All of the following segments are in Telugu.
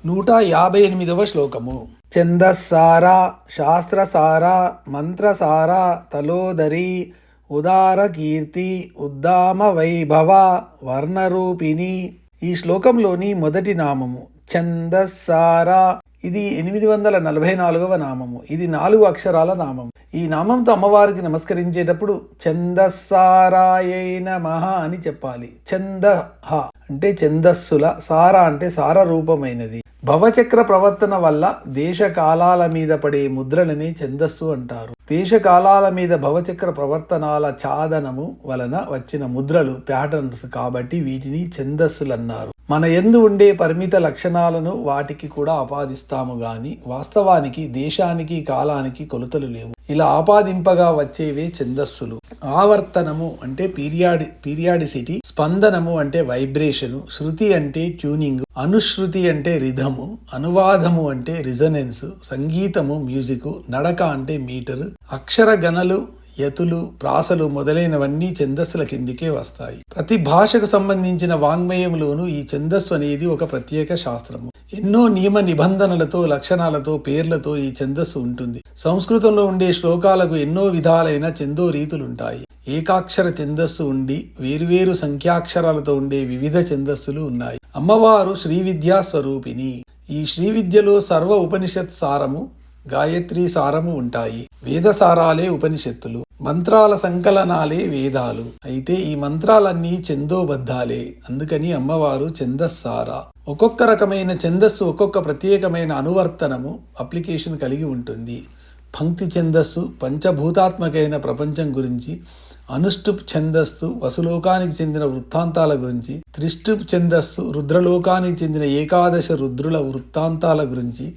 158వ శ్లోకము. ఛందస్సారా శాస్త్రసారా మంత్రసారా తలోదరీ ఉదార కీర్తి ఉద్దామ వైభవ వర్ణరూపిణి. ఈ శ్లోకంలోని మొదటి నామము ఛందస్సారా. ఇది 844వ నామము. ఇది 4 అక్షరాల నామం. ఈ నామంతో అమ్మవారికి నమస్కరించేటప్పుడు ఛందస్సారాయై నమః అని చెప్పాలి. ఛందః అంటే ఛందస్సుల, సార అంటే సార రూపమైనది. భవచక్ర ప్రవర్తన వల్ల దేశకాలాల మీద పడే ముద్రలని ఛందస్సు అంటారు. దేశకాలాల మీద భవచక్ర ప్రవర్తనాల ఛాదనము వలన వచ్చిన ముద్రలు ప్యాటర్న్స్ కాబట్టి వీటిని ఛందస్సులన్నారు. మన యందు ఉండే పరిమిత లక్షణాలను వాటికి కూడా ఆపాదిస్తాము గాని వాస్తవానికి దేశానికి కాలానికి కొలతలు లేవు. ఇలా ఆపాదింపగా వచ్చేవే ఛందస్సులు. ఆవర్తనము అంటే పీరియాడిసిటీ, స్పందనము అంటే వైబ్రేషను, శృతి అంటే ట్యూనింగ్, అనుశ్రుతి అంటే రిధము, అనువాదము అంటే రిజనెన్స్, సంగీతము మ్యూజిక్, నడక అంటే మీటరు, అక్షర గణలు, యతులు, ప్రాసలు మొదలైనవన్నీ ఛందస్సుల కిందికే వస్తాయి. ప్రతి భాషకు సంబంధించిన వాంగ్మయంలోనూ ఈ ఛందస్సు అనేది ఒక ప్రత్యేక శాస్త్రము. ఎన్నో నియమ నిబంధనలతో, లక్షణాలతో, పేర్లతో ఈ ఛందస్సు ఉంటుంది. సంస్కృతంలో ఉండే శ్లోకాలకు ఎన్నో విధాలైన ఛందో రీతులుంటాయి. ఏకాక్షర ఛందస్సు ఉండి వేరువేరు సంఖ్యాక్షరాలతో ఉండే వివిధ ఛందస్సులు ఉన్నాయి. అమ్మవారు శ్రీ విద్యా స్వరూపిణి. ఈ శ్రీ విద్యలో సర్వ ఉపనిషత్ సారము, గాయత్రి సారము ఉంటాయి. వేదసారాలే ఉపనిషత్తులు, మంత్రాల సంకలనాలే వేదాలు. అయితే ఈ మంత్రాలన్నీ ఛందోబద్ధాలే. అందుకని అమ్మవారు ఛందస్సార. ఒక్కొక్క రకమైన ఛందస్సు ఒక్కొక్క ప్రత్యేకమైన అనువర్తనము, అప్లికేషన్ కలిగి ఉంటుంది. పంక్తి ఛందస్సు పంచభూతాత్మకైన ప్రపంచం గురించి, అనుష్టుప్ ఛందస్సు వసులోకానికి చెందిన వృత్తాంతాల గురించి, త్రిష్టుప్ ఛందస్సు రుద్రలోకానికి చెందిన ఏకాదశ రుద్రుల వృత్తాంతాల గురించి,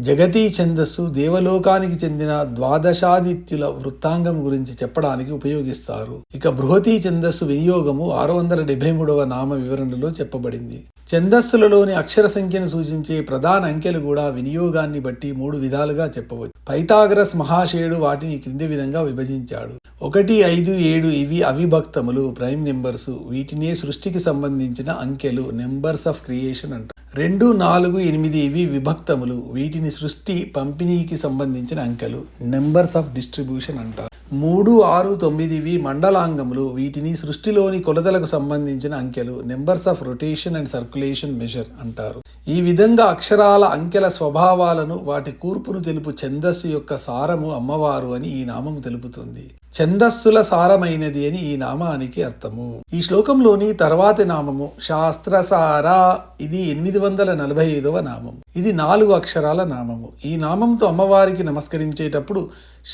జగతీ ఛందస్సు దేవలోకానికి చెందిన ద్వాదశాదిత్యుల వృత్తాంగం గురించి చెప్పడానికి ఉపయోగిస్తారు. ఇక బృహతీ ఛందస్సు వినియోగము 673వ నామ వివరణలో చెప్పబడింది. ఛందస్సులలోని అక్షర సంఖ్యను సూచించే ప్రధాన అంకెలు కూడా వినియోగాన్ని బట్టి 3 విధాలుగా చెప్పవచ్చు. పైథాగరస్ మహాశయుడు వాటిని క్రింది విధంగా విభజించాడు. 1, 5, 7 ఇవి అవిభక్తములు, ప్రైమ్ నెంబర్స్. వీటినే సృష్టికి సంబంధించిన అంకెలు, నెంబర్స్ ఆఫ్ క్రియేషన్ అంటారు. 2, 4, 8 ఇవి విభక్తములు. వీటిని సృష్టి పంపిణీకి సంబంధించిన అంకెలు, నెంబర్స్ ఆఫ్ డిస్ట్రిబ్యూషన్ అంటారు. 3, 6, 9 ఇవి మండలాంగములు. వీటిని సృష్టిలోని కొలతలకు సంబంధించిన అంకెలు, numbers of rotation and circulation measure అంటారు. ఈ విధంగా అక్షరాల అంకెల స్వభావాలను, వాటి కూర్పును తెలుపు ఛందస్సు యొక్క సారము అమ్మవారు అని ఈ నామము తెలుపుతుంది. ఛందస్సుల సారమైనది అని ఈ నామానికి అర్థము. ఈ శ్లోకంలోని తర్వాతి నామము శాస్త్రసారా. ఇది 845వ నామం. ఇది 4 అక్షరాల నామము. ఈ నామంతో అమ్మవారికి నమస్కరించేటప్పుడు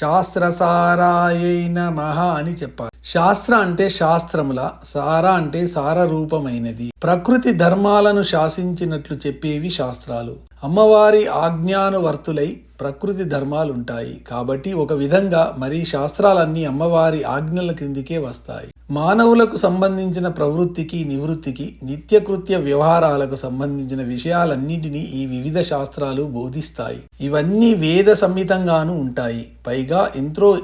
శాస్త్రసారాయై నమః అని చెప్పాలి. శాస్త్ర అంటే శాస్త్రముల, సార అంటే సార రూపమైనది. ప్రకృతి ధర్మాలను శాసించినట్లు చెప్పేవి శాస్త్రాలు. అమ్మవారి ఆజ్ఞానువర్తులై ప్రకృతి ధర్మాలుంటాయి. కాబట్టి ఒక విధంగా మరి శాస్త్రాలన్నీ అమ్మవారి ఆజ్ఞల క్రిందికే వస్తాయి. మానవులకు సంబంధించిన ప్రవృత్తికి, నివృత్తికి, నిత్యకృత్య వ్యవహారాలకు సంబంధించిన విషయాలన్నింటినీ ఈ వివిధ శాస్త్రాలు బోధిస్తాయి. ఇవన్నీ వేద సంహితంగానూ ఉంటాయి. పైగా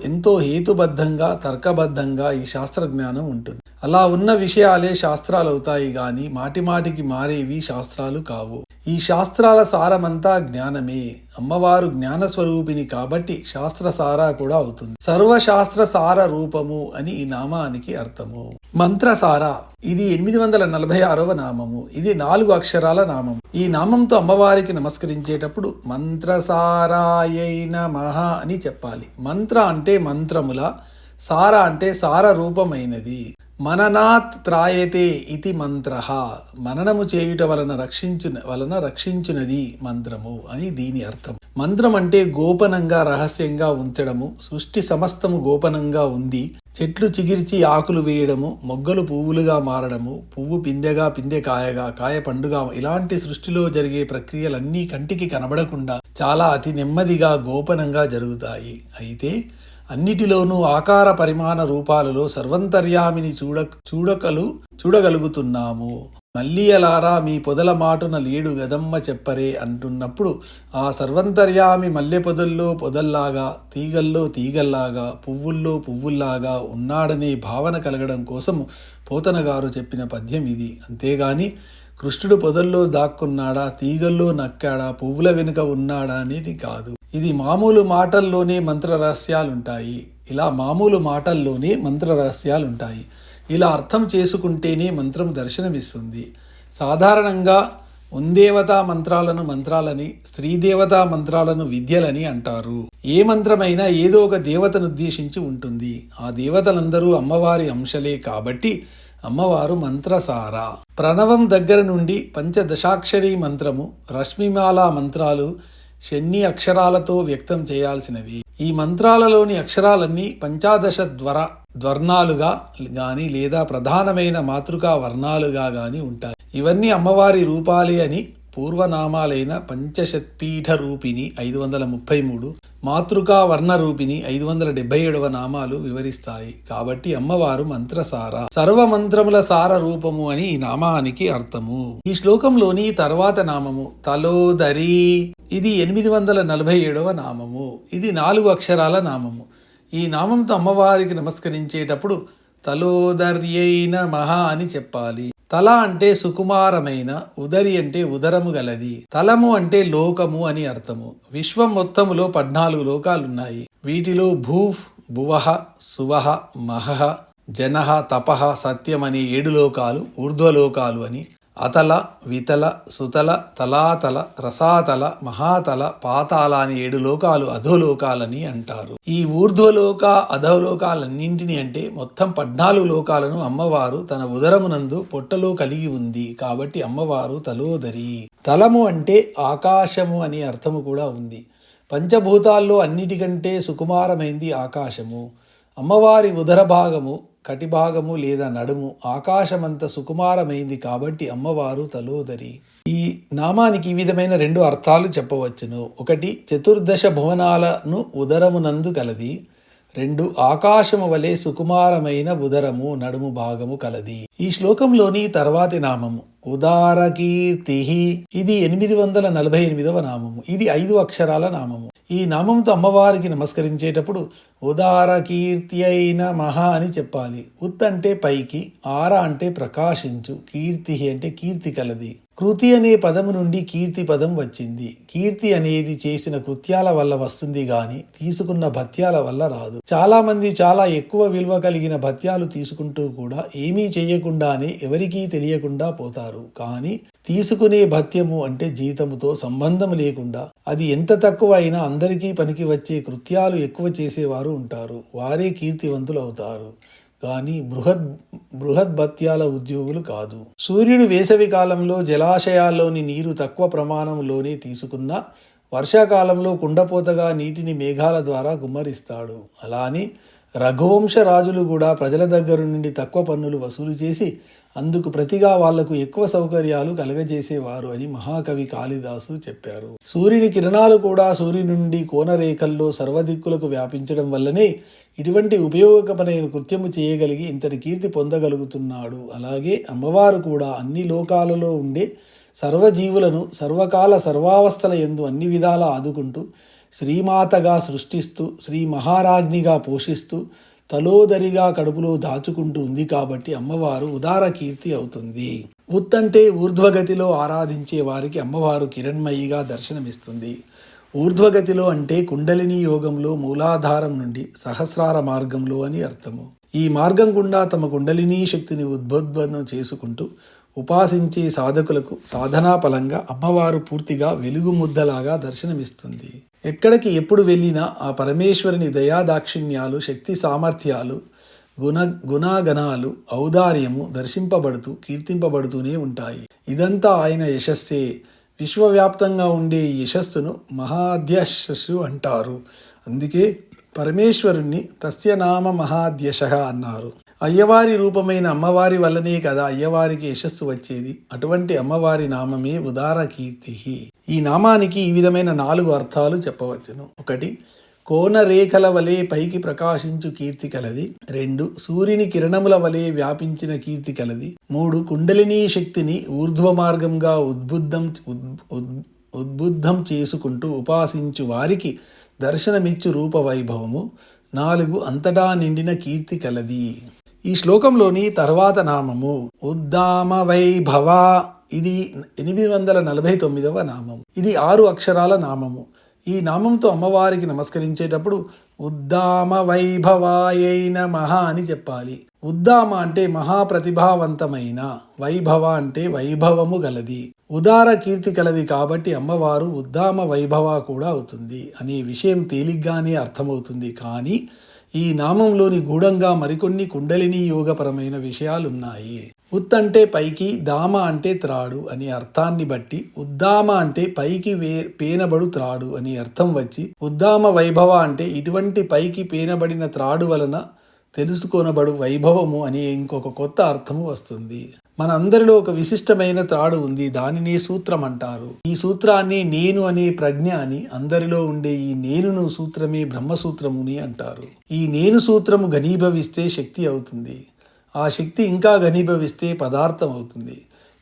ఎంతో హేతుబద్ధంగా, తర్కబద్ధంగా ఈ శాస్త్ర జ్ఞానం ఉంటుంది. అలా ఉన్న విషయాలే శాస్త్రాలు అవుతాయి గాని మాటిమాటికి మారేవి శాస్త్రాలు కావు. ఈ శాస్త్రాల సారమంతా జ్ఞానమే. అమ్మవారు జ్ఞానస్వరూపిణి కాబట్టి శాస్త్రసార కూడా అవుతుంది. సర్వశాస్త్ర సార రూపము అని ఈ నామానికి అర్థము. మంత్రసార. ఇది 846వ నామము. ఇది 4 అక్షరాల నామం. ఈ నామంతో అమ్మవారికి నమస్కరించేటప్పుడు మంత్రసారాయై నమః అని చెప్పాలి. మంత్ర అంటే మంత్రముల, సార అంటే సార రూపమైనది. మననాత్ త్రాయతే ఇతి మంత్రః. మననము చేయుట వలన రక్షించునది మంత్రము అని దీని అర్థం. మంత్రం అంటే గోపనంగా, రహస్యంగా ఉంచడము. సృష్టి సమస్తము గోపనంగా ఉంది. చెట్లు చిగిర్చి ఆకులు వేయడము, మొగ్గలు పువ్వులుగా మారడము, పువ్వు పిందెగా, పిందె కాయగా, కాయ పండుగా, ఇలాంటి సృష్టిలో జరిగే ప్రక్రియలన్నీ కంటికి కనబడకుండా చాలా అతి నెమ్మదిగా గోపనంగా జరుగుతాయి. అయితే అన్నిటిలోనూ ఆకార పరిమాణ రూపాలలో సర్వంతర్యామిని చూడగలుగుతున్నాము. మల్లియలారా మీ పొదల మాటున లేడు గదమ్మ చెప్పరే అంటున్నప్పుడు ఆ సర్వంతర్యామి మల్లె పొదల్లో పొదల్లాగా, తీగల్లో తీగల్లాగా, పువ్వుల్లో పువ్వుల్లాగా ఉన్నాడనే భావన కలగడం కోసము పోతన గారు చెప్పిన పద్యం ఇది. అంతేగాని కృష్ణుడు పొదల్లో దాక్కున్నాడా, తీగల్లో నక్కాడా, పువ్వుల వెనుక ఉన్నాడా అనేది కాదు. ఇది మామూలు మాటల్లోనే మంత్ర రహస్యాలుంటాయి. ఇలా అర్థం చేసుకుంటేనే మంత్రం దర్శనమిస్తుంది. సాధారణంగా ఉందేవతా మంత్రాలను మంత్రాలని, స్త్రీదేవతా మంత్రాలను విద్యలని అంటారు. ఏ మంత్రమైనా ఏదో ఒక దేవతను ఉద్దేశించి ఉంటుంది. ఆ దేవతలందరూ అమ్మవారి అంశలే కాబట్టి అమ్మవారు మంత్రసార. ప్రణవం దగ్గర నుండి పంచదశాక్షరీ మంత్రము, రశ్మిమాల మంత్రాలు షణ్ణి అక్షరాలతో వ్యక్తం చేయాల్సినవి. ఈ మంత్రాలలోని అక్షరాలన్నీ పంచాదశ ధ్వర్ణాలుగా గాని లేదా ప్రధానమైన మాతృకా వర్ణాలుగా గాని ఉంటాయి. ఇవన్నీ అమ్మవారి రూపాలే అని పూర్వనామాలైన పంచశత్పీఠ రూపిణి 533, మాతృకా వర్ణ రూపిణి 577వ నామాలు వివరిస్తాయి. కాబట్టి అమ్మవారు మంత్రసార, సర్వమంత్రముల సార రూపము అని ఈ నామానికి అర్థము. ఈ శ్లోకంలోని తర్వాత నామము తలోదరి. ఇది 847వ నామము. ఇది 4 అక్షరాల నామము. ఈ నామంతో అమ్మవారికి నమస్కరించేటప్పుడు తలోదర్యై నమః అని చెప్పాలి. తల అంటే సుకుమారమైన, ఉదరి అంటే ఉదరము గలది, తలము అంటే లోకము అని అర్థము. విశ్వం మొత్తములో 14 లోకాలున్నాయి. వీటిలో భూః, భువః, సువః, మహః, జనః, తపః, సత్యం అనే 7 లోకాలు ఊర్ధ్వలోకాలు అని, అతల, వితల, సుతల, తలాతల, రసాతల, మహాతల, పాతాల అని 7 లోకాలు అధోలోకాలని అంటారు. ఈ ఊర్ధ్వలోక అధోలోకాలన్నింటినీ అంటే మొత్తం 14 లోకాలను అమ్మవారు తన ఉదరమునందు పొట్టలో కలిగి ఉంది. కాబట్టి అమ్మవారు తలోదరి. తలము అంటే ఆకాశము అనే అర్థము కూడా ఉంది. పంచభూతాల్లో అన్నిటికంటే సుకుమారమైంది ఆకాశము. అమ్మవారి ఉదర భాగము, కటిభాగము లేదా నడుము ఆకాశమంత సుకుమారమైంది కాబట్టి అమ్మవారు తలోదరి. ఈ నామానికి ఈ విధమైన 2 అర్థాలు చెప్పవచ్చును. 1 చతుర్దశ భువనాలను ఉదరమునందు కలది. 2 ఆకాశము వలె సుకుమారమైన ఉదరము, నడుము భాగము కలది. ఈ శ్లోకంలోని తర్వాతి నామము ఉదారకీర్తి. ఇది 848వ నామము. ఇది 5 అక్షరాల నామము. ఈ నామంతో అమ్మవారికి నమస్కరించేటప్పుడు ఉదారకీర్త్యై నమః అని చెప్పాలి. ఉత్ అంటే పైకి, ఆర అంటే ప్రకాశించు, కీర్తి అంటే కీర్తి కలది. కృతి అనే పదము నుండి కీర్తి పదం వచ్చింది. కీర్తి అనేది చేసిన కృత్యాల వల్ల వస్తుంది గాని తీసుకున్న భత్యాల వల్ల రాదు. చాలా మంది చాలా ఎక్కువ విలువ కలిగిన భత్యాలు తీసుకుంటూ కూడా ఏమీ చేయకుండానే ఎవరికీ తెలియకుండా పోతారు. కానీ తీసుకునే భత్యము అంటే జీతముతో సంబంధం లేకుండా అది ఎంత తక్కువ అయినా అందరికీ పనికి వచ్చే కృత్యాలు ఎక్కువ చేసేవారు ఉంటారు. వారే కీర్తివంతులు అవుతారు. కానీ బృహద్ భత్యాల ఉద్యోగులు కాదు. సూర్యుడు వేసవి కాలంలో జలాశయాల్లోని నీరు తక్కువ ప్రమాణంలోనే తీసుకున్నా వర్షాకాలంలో కుండపోతగా నీటిని మేఘాల ద్వారా గుమ్మరిస్తాడు. అలానే రఘువంశ రాజులు కూడా ప్రజల దగ్గర నుండి తక్కువ పన్నులు వసూలు చేసి అందుకు ప్రతిగా వాళ్లకు ఎక్కువ సౌకర్యాలు కలగజేసేవారు అని మహాకవి కాళిదాసు చెప్పారు. సూర్యుని కిరణాలు కూడా సూర్యుని నుండి కోనరేఖల్లో సర్వదిక్కులకు వ్యాపించడం వల్లనే ఇటువంటి ఉపయోగకరమైన కృత్యము చేయగలిగి ఇంతటి కీర్తి పొందగలుగుతున్నాడు. అలాగే అమ్మవారు కూడా అన్ని లోకాలలో ఉండే సర్వజీవులను సర్వకాల సర్వావస్థల యందు అన్ని విధాలా ఆదుకుంటూ శ్రీమాతగా సృష్టిస్తూ శ్రీ మహారాజ్ఞిగా పోషిస్తూ తలోదరిగా కడుపులో దాచుకుంటూ ఉంది కాబట్టి అమ్మవారు ఉదార కీర్తి అవుతుంది. ఉత్ అంటే ఊర్ధ్వగతిలో ఆరాధించే వారికి అమ్మవారు కిరణ్మయిగా దర్శనమిస్తుంది. ఊర్ధ్వగతిలో అంటే కుండలిని యోగంలో మూలాధారం నుండి సహస్రార మార్గంలో అని అర్థము. ఈ మార్గం గుండా తమ కుండలినీ శక్తిని ఉద్బోధనం చేసుకుంటూ ఉపాసించే సాధకులకు సాధనా ఫలంగా అమ్మవారు పూర్తిగా వెలుగు ముద్దలాగా దర్శనమిస్తుంది. ఎక్కడికి ఎప్పుడు వెళ్ళినా ఆ పరమేశ్వరుని దయాదాక్షిణ్యాలు, శక్తి సామర్థ్యాలు, గుణగణాలు, ఔదార్యము దర్శింపబడుతూ కీర్తింపబడుతూనే ఉంటాయి. ఇదంతా ఆయన యశస్సే. విశ్వవ్యాప్తంగా ఉండే ఈ యశస్సును మహాద్యశస్సు అంటారు. అందుకే పరమేశ్వరుణ్ణి తస్య నామ మహాద్యశః అన్నారు. అయ్యవారి రూపమైన అమ్మవారి వల్లనే కదా అయ్యవారికి యశస్సు వచ్చేది. అటువంటి అమ్మవారి నామమే ఉదార కీర్తి. ఈ నామానికి ఈ విధమైన 4 అర్థాలు చెప్పవచ్చును. 1 కోనరేఖల వలె పైకి ప్రకాశించు కీర్తి కలది. 2 సూర్యుని కిరణముల వలె వ్యాపించిన కీర్తి కలది. 3 కుండలినీ శక్తిని ఊర్ధ్వ మార్గంగా ఉద్బుద్ధం చేసుకుంటూ ఉపాసించు వారికి దర్శనమిచ్చు రూపవైభవము. 4 అంతటా నిండిన కీర్తి కలది. ఈ శ్లోకంలోని తర్వాత నామము ఉద్దామ వైభవ. ఇది 849వ నామం. ఇది 6 అక్షరాల నామము. ఈ నామంతో అమ్మవారికి నమస్కరించేటప్పుడు ఉద్దామ వైభవాయై నమః అని చెప్పాలి. ఉద్దామ అంటే మహాప్రతిభావంతమైన, వైభవ అంటే వైభవము గలది, ఉదార కీర్తి కలది కాబట్టి అమ్మవారు ఉద్దామ వైభవ కూడా అవుతుంది అనే విషయం తేలిగ్గానే అర్థమవుతుంది. కానీ ఈ నామంలోని గూఢంగా మరికొన్ని కుండలిని యోగపరమైన విషయాలున్నాయి. ఉత్ అంటే పైకి, దామ అంటే త్రాడు అనే అర్థాన్ని బట్టి ఉద్దామ అంటే పైకి పేనబడు త్రాడు అని అర్థం వచ్చి, ఉద్దామ వైభవ అంటే ఇటువంటి పైకి పేనబడిన త్రాడు వలన తెలుసుకొనబడు వైభవము అనే ఇంకొక కొత్త అర్థము వస్తుంది. మన అందరిలో ఒక విశిష్టమైన త్రాడు ఉంది, దానిని సూత్రం అంటారు. ఈ సూత్రాన్ని నేను అనే ప్రజ్ఞ అని, అందరిలో ఉండే ఈ నేనును సూత్రమే బ్రహ్మసూత్రముని అంటారు. ఈ నేను సూత్రము ఘనీభవిస్తే శక్తి అవుతుంది, ఆ శక్తి ఇంకా ఘనీభవిస్తే పదార్థం అవుతుంది.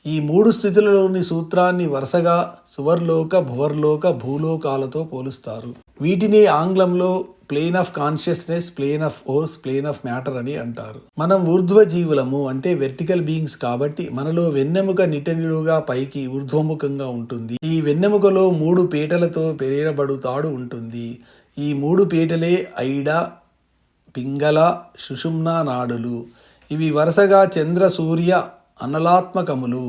ఈ 3 స్థితులలోని సూత్రాన్ని వరుసగా సువర్లోక, భువర్లోక, భూలోకాలతో పోలుస్తారు. వీటిని ఆంగ్లంలో plane of consciousness, plane of force, plane of matter అని అంటారు. మనం ఊర్ధ్వ జీవులము అంటే వెర్టికల్ బీయింగ్స్ కాబట్టి మనలో వెన్నెముక నిటనిలుగా పైకి ఊర్ధ్వముఖంగా ఉంటుంది. ఈ వెన్నెముకలో 3 పీటలతో పేరబడు తాడు ఉంటుంది. ఈ 3 పీటలే ఐడ, పింగళ, సుషుమ్నా నాడులు. ఇవి వరుసగా చంద్ర, సూర్య అనలాత్మకములు.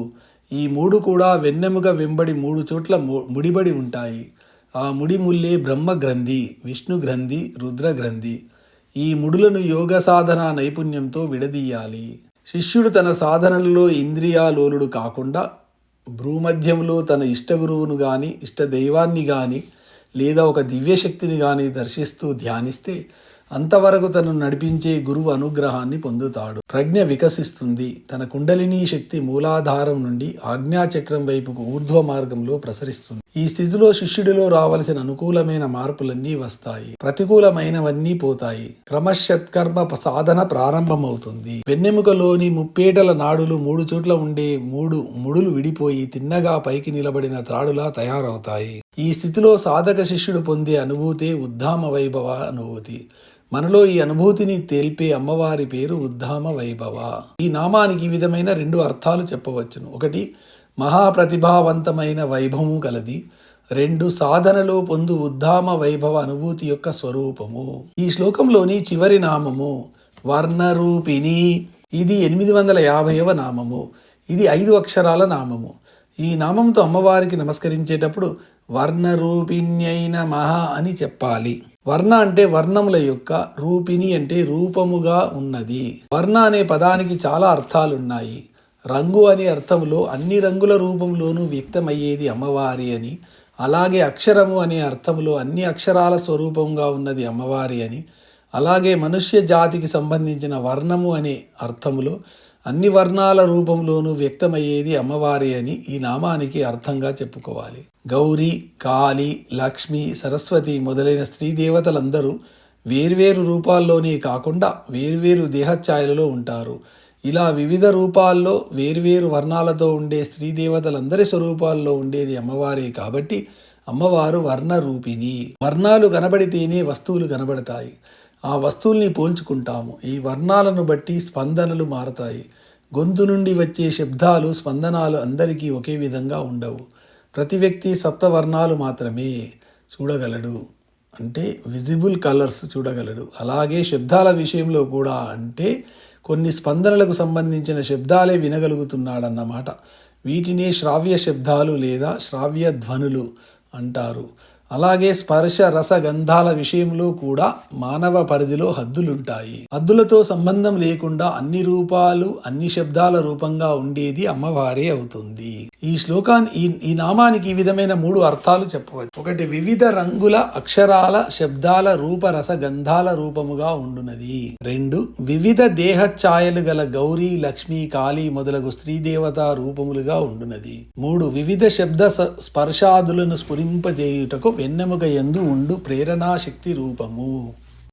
ఈ 3 కూడా వెన్నెముక వెంబడి 3 చోట్ల ముడిబడి ఉంటాయి. ఆ ముడి ముల్లే బ్రహ్మ గ్రంథి, విష్ణు గ్రంథి, రుద్ర గ్రంథి. ఈ ముడులను యోగ సాధన నైపుణ్యంతో విడదీయాలి. శిష్యుడు తన సాధనలలో ఇంద్రియాలోలుడు కాకుండా భ్రూమధ్యంలో తన ఇష్టగురువును గాని, ఇష్ట దైవాన్ని గాని లేదా ఒక దివ్యశక్తిని గాని దర్శిస్తూ ధ్యానిస్తే అంతవరకు తను నడిపించే గురువు అనుగ్రహాన్ని పొందుతాడు. ప్రజ్ఞ వికసిస్తుంది. తన కుండలిని శక్తి మూలాధారం నుండి ఆజ్ఞాచక్రం వైపుకు ఊర్ధ్వ మార్గంలో ప్రసరిస్తుంది. ఈ స్థితిలో శిష్యుడిలో రావలసిన అనుకూలమైన మార్పులన్నీ వస్తాయి, ప్రతికూలమైనవన్నీ పోతాయి. క్రమశత్కర్మ సాధన ప్రారంభమవుతుంది. వెన్నెముకలోని ముప్పేటల నాడులు 3 చోట్ల ఉండే 3 ముడులు విడిపోయి తిన్నగా పైకి నిలబడిన త్రాడులా తయారవుతాయి. ఈ స్థితిలో సాధక శిష్యుడు పొందే అనుభూతే ఉద్దామ వైభవ అనుభూతి. మనలో ఈ అనుభూతిని తేల్పే అమ్మవారి పేరు ఉద్దామ వైభవ. ఈ నామానికి ఈ విధమైన 2 అర్థాలు చెప్పవచ్చును. 1 మహాప్రతిభావంతమైన వైభవము కలది. 2 సాధనలో పొందు ఉద్దామ వైభవ అనుభూతి యొక్క స్వరూపము. ఈ శ్లోకంలోని చివరి నామము వర్ణరూపిణి. ఇది 850వ నామము. ఇది 5 అక్షరాల నామము. ఈ నామంతో అమ్మవారికి నమస్కరించేటప్పుడు వర్ణరూపిణ్యై నమః అని చెప్పాలి. వర్ణ అంటే వర్ణముల యొక్క, రూపిణి అంటే రూపముగా ఉన్నది. వర్ణ అనే పదానికి చాలా అర్థాలున్నాయి. రంగు అనే అర్థంలో అన్ని రంగుల రూపంలోనూ వ్యక్తమయ్యేది అమ్మవారి అని, అలాగే అక్షరము అనే అర్థంలో అన్ని అక్షరాల స్వరూపంగా ఉన్నది అమ్మవారి అని, అలాగే మనుష్య జాతికి సంబంధించిన వర్ణము అనే అర్థములో అన్ని వర్ణాల రూపంలోనూ వ్యక్తమయ్యేది అమ్మవారి అని ఈ నామానికి అర్థంగా చెప్పుకోవాలి. గౌరీ, కాళీ, లక్ష్మి, సరస్వతి మొదలైన స్త్రీ దేవతలందరూ వేర్వేరు రూపాల్లోనే కాకుండా వేర్వేరు దేహఛాయలలో ఉంటారు. ఇలా వివిధ రూపాల్లో వేర్వేరు వర్ణాలతో ఉండే స్త్రీ దేవతలందరి స్వరూపాల్లో ఉండేది అమ్మవారే కాబట్టి అమ్మవారు వర్ణరూపిణి. వర్ణాలు కనబడితేనే వస్తువులు కనబడతాయి. ఆ వస్తువుల్ని పోల్చుకుంటాము. ఈ వర్ణాలను బట్టి స్పందనలు మారతాయి. గొంతు నుండి వచ్చే శబ్దాలు, స్పందనాలు అందరికీ ఒకే విధంగా ఉండవు. ప్రతి వ్యక్తి సప్తవర్ణాలు మాత్రమే చూడగలడు, అంటే విజిబుల్ కలర్స్ చూడగలడు. అలాగే శబ్దాల విషయంలో కూడా, అంటే కొన్ని స్పందనలకు సంబంధించిన శబ్దాలే వినగలుగుతున్నాడన్నమాట. వీటినే శ్రావ్య శబ్దాలు లేదా శ్రావ్య ధ్వనులు అంటారు. అలాగే స్పర్శ, రస, గంధాల విషయంలో కూడా మానవ పరిధిలో హద్దులుంటాయి. హద్దులతో సంబంధం లేకుండా అన్ని రూపాలు, అన్ని శబ్దాల రూపంగా ఉండేది అమ్మవారే అవుతుంది. ఈ నామానికి ఈ విధమైన 3 అర్థాలు చెప్పవచ్చు. 1 వివిధ రంగుల అక్షరాల, శబ్దాల, రూప, రస, గంధాల రూపముగా ఉండునది. 2 వివిధ దేహ ఛాయలు గల గౌరీ, లక్ష్మి, కాళీ మొదలగు స్త్రీ దేవతా రూపములుగా ఉండునది. 3 వివిధ శబ్ద స్పర్శాదులను స్ఫురింపజేయుటకు వెన్నెముక యందు ఉండు ప్రేరణా శక్తి రూపము.